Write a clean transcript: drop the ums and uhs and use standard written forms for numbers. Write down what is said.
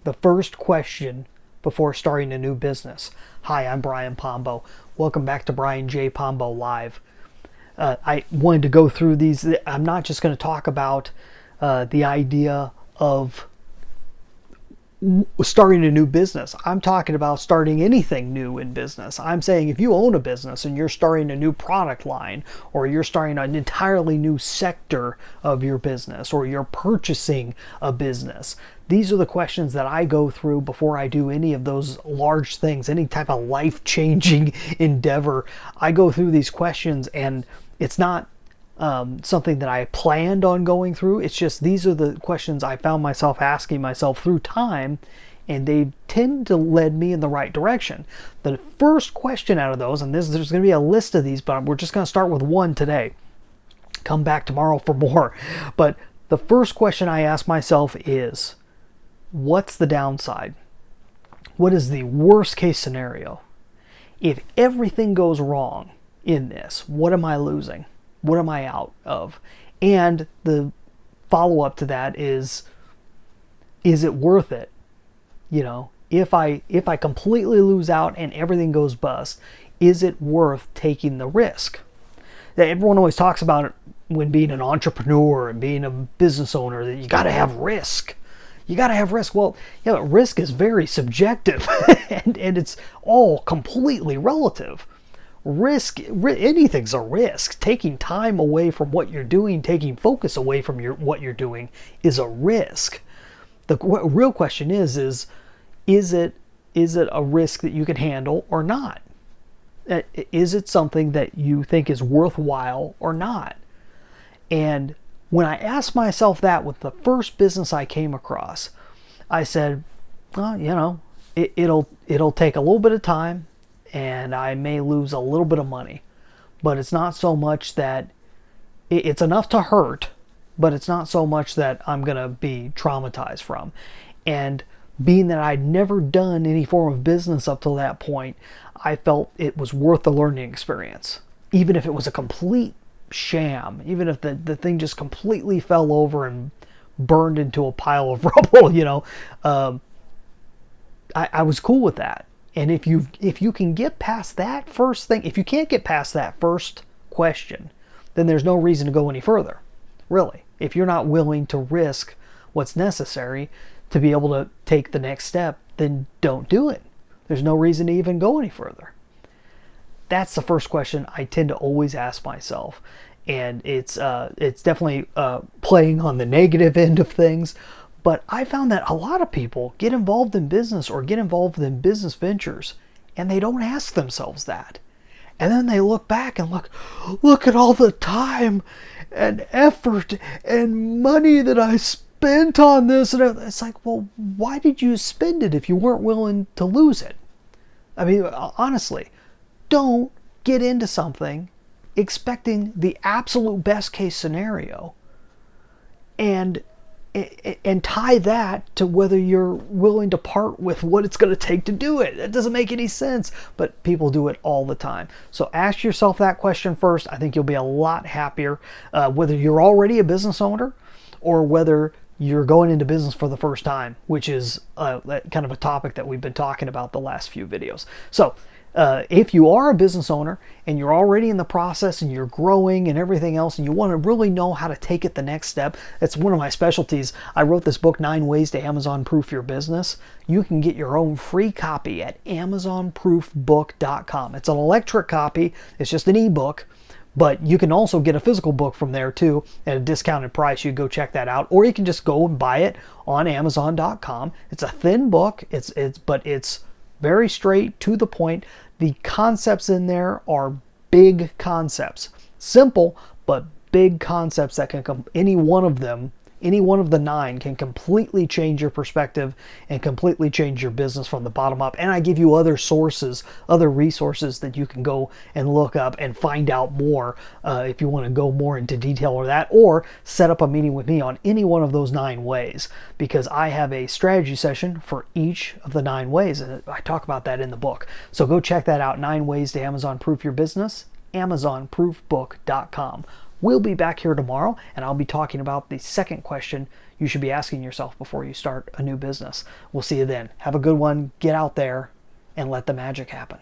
The first question before starting a new business. Hi, I'm Brian Pombo. Welcome back to Brian J. Pombo Live. I wanted to go through these. I'm not just going to talk about the idea of starting a new business. I'm talking about starting anything new in business. I'm saying if you own a business and you're starting a new product line, or you're starting an entirely new sector of your business, or you're purchasing a business, these are the questions that I go through before I do any of those large things, any type of life-changing endeavor. I go through these questions, and it's not something that I planned on going through. It's just these are the questions I found myself asking myself through time, and they tend to lead me in the right direction. The first question out of those, and there's going to be a list of these, but we're just going to start with one today. Come back tomorrow for more. But the first question I ask myself is, what's the downside? What is the worst case scenario? If everything goes wrong in this, what am I losing? What am I out of? And the follow-up to that is it worth it? You know, if I completely lose out and everything goes bust, is it worth taking the risk? Everyone always talks about it when being an entrepreneur and being a business owner, that you got to have risk. You got to have risk. Well, yeah, but risk is very subjective and it's all completely relative. Anything's a risk. Taking time away from what you're doing, taking focus away from what you're doing is a risk. The real question is it a risk that you can handle or not? Is it something that you think is worthwhile or not? And when I asked myself that with the first business I came across, I said, well, you know, it'll take a little bit of time, and I may lose a little bit of money, but it's not so much that it's enough to hurt, but it's not so much that I'm going to be traumatized from. And being that I'd never done any form of business up till that point, I felt it was worth the learning experience. Even if it was a complete sham, even if the thing just completely fell over and burned into a pile of rubble, you know, I was cool with that. And if you can get past that first thing, if you can't get past that first question, then there's no reason to go any further, really. If you're not willing to risk what's necessary to be able to take the next step, then don't do it. There's no reason to even go any further. That's the first question I tend to always ask myself. And it's definitely playing on the negative end of things. But I found that a lot of people get involved in business or get involved in business ventures, and they don't ask themselves that. And then they look back and look at all the time and effort and money that I spent on this. And it's like, well, why did you spend it if you weren't willing to lose it? I mean, honestly, don't get into something expecting the absolute best case scenario and tie that to whether you're willing to part with what it's going to take to do it. That doesn't make any sense, but people do it all the time. So ask yourself that question first. I think you'll be a lot happier, whether you're already a business owner or whether you're going into business for the first time, which is kind of a topic that we've been talking about the last few videos. So if you are a business owner and you're already in the process and you're growing and everything else, and you want to really know how to take it the next step, that's one of my specialties. I wrote this book, 9 Ways to Amazon-Proof Your Business. You can get your own free copy at amazonproofbook.com. It's an electric copy. It's just an ebook, but you can also get a physical book from there too at a discounted price. You go check that out, or you can just go and buy it on amazon.com. It's a thin book. But it's very straight to the point. The concepts in there are big concepts. Simple, but big concepts that can any one of the 9 can completely change your perspective and completely change your business from the bottom up. And I give you other sources, other resources that you can go and look up and find out more if you want to go more into detail or that, or set up a meeting with me on any one of those 9 ways, because I have a strategy session for each of the 9 ways, and I talk about that in the book. So go check that out, 9 Ways to Amazon-Proof Your Business, amazonproofbook.com. We'll be back here tomorrow, and I'll be talking about the second question you should be asking yourself before you start a new business. We'll see you then. Have a good one. Get out there and let the magic happen.